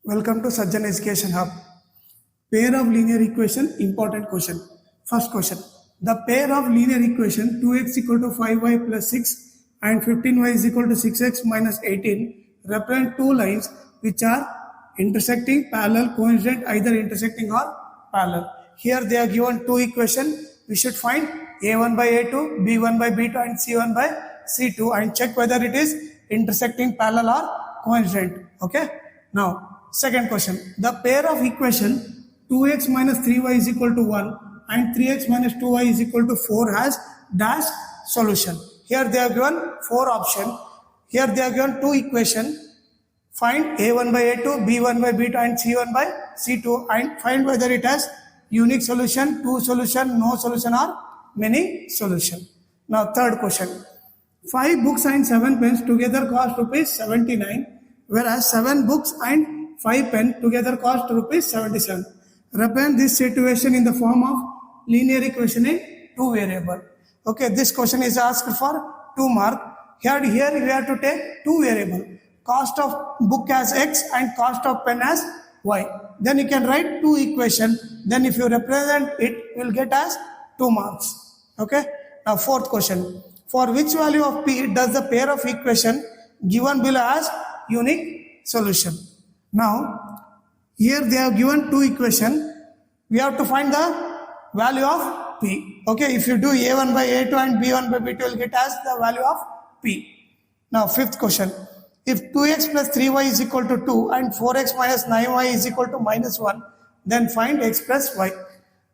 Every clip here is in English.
Welcome to Sajjan Education Hub. Pair of linear equation, important question. First question. The pair of linear equation 2x equal to 5y plus 6 and 15y is equal to 6x minus 18 represent two lines which are intersecting, parallel, coincident, either intersecting or parallel. Here they are given two equations. We should find a1 by a2, b1 by b2 and c1 by c2 and check whether it is intersecting, parallel or coincident. Okay. Now, second question. The pair of equation 2x minus 3y is equal to 1 and 3x minus 2y is equal to 4 has dash solution. Here they are given four options. Here they are given two equations. Find a1 by a2, b1 by b2 and c1 by c2 and find whether it has unique solution, two solution, no solution or many solution. Now third question. 5 books and 7 pens together cost rupees 79 whereas 7 books and 5 pens together cost rupees 77. Represent this situation in the form of linear equation in two variable. Okay, this question is asked for 2 marks. Here we have to take two variable. Cost of book as x and cost of pen as y. Then you can write two equation. Then if you represent it, you will get as 2 marks. Okay. Now fourth question. For which value of p does the pair of equation given below as unique solution? Now here they have given two equation. We have to find the value of p. Okay, if you do a1 by a2 and b1 by b2, you will get as the value of p. Now fifth question. If 2x plus 3y is equal to 2 and 4x minus 9y is equal to minus 1, then find x plus y.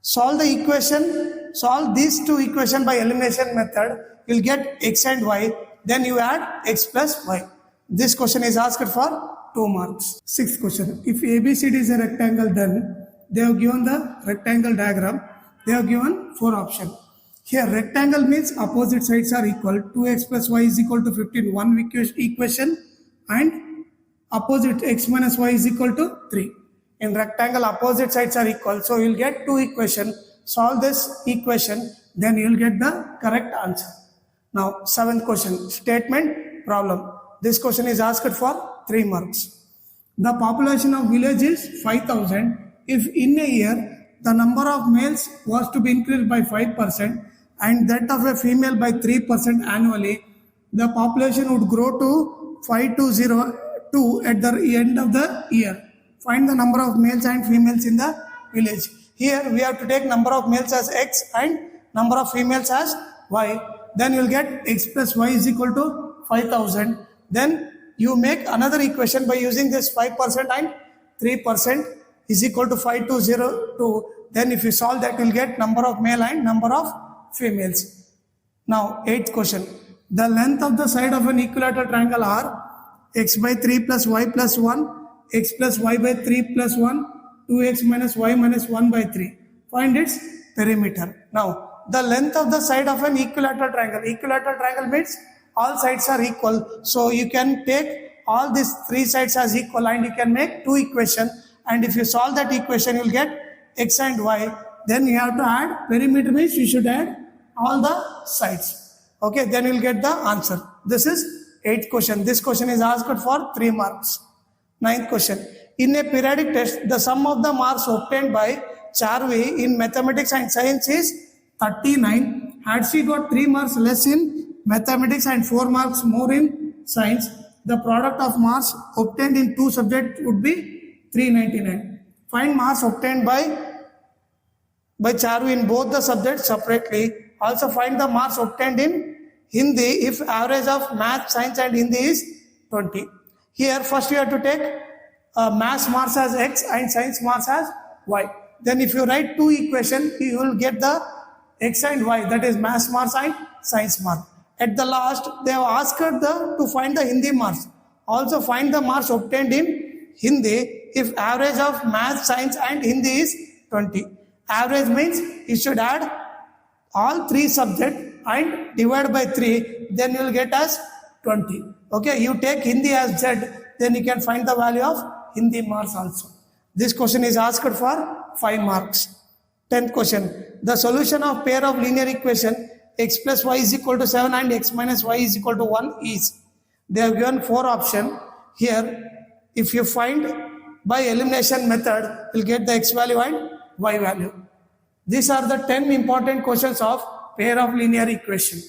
Solve the equation, solve these two equations by elimination method. You will get x and y. Then you add x plus y. This question is asked for 2 marks. Sixth question. If ABCD is a rectangle, then they have given the rectangle diagram. They have given 4 options. Here rectangle means opposite sides are equal. 2x plus y is equal to 15. One equation. And opposite x minus y is equal to 3. In rectangle, opposite sides are equal. So you will get two equations. Solve this equation. Then you will get the correct answer. Now, 7th question. Statement problem. This question is asked for 3 marks. The population of village is 5,000. If in a year, the number of males was to be increased by 5% and that of a female by 3% annually, the population would grow to 5202 at the end of the year. Find the number of males and females in the village. Here we have to take number of males as x and number of females as y. Then you will get x plus y is equal to 5000. Then you make another equation by using this 5% and 3% is equal to 5202. Then if you solve that, you will get number of male and number of females. Now 8th question. The length of the side of an equilateral triangle are x by 3 plus y plus 1, x plus y by 3 plus 1, 2x minus y minus 1 by 3. Find its perimeter. Now, the length of the side of an equilateral triangle. Equilateral triangle means all sides are equal. So, you can take all these 3 sides as equal and you can make 2 equations. And if you solve that equation, you will get x and y. Then you have to add perimeter means you should add all the sides. Okay, then you will get the answer. This is 8th question. This question is asked for 3 marks. 9th question. In a periodic test, the sum of the marks obtained by Charvi in mathematics and science is 39. Had she got 3 marks less in mathematics and 4 marks more in science, the product of marks obtained in 2 subjects would be 399. Find marks obtained by Charvi in both the subjects separately. Also find the marks obtained in Hindi if average of math, science and Hindi is 20. Here first you have to take math marks as x and science marks as y. Then if you write 2 equations, you will get the x and y, that is math marks and science marks. At the last, they have asked to find the Hindi marks. Also find the marks obtained in Hindi if average of math, science and Hindi is 20. Average means you should add all 3 subjects and divide by 3, then you will get as 20. Okay, you take Hindi as Z, then you can find the value of Hindi marks also. This question is asked for 5 marks. 10th question. The solution of pair of linear equation x plus y is equal to 7 and x minus y is equal to 1 is. They have given 4 options. Here, if you find by elimination method, we'll get the x value and y value. These are the 10 important questions of pair of linear equation.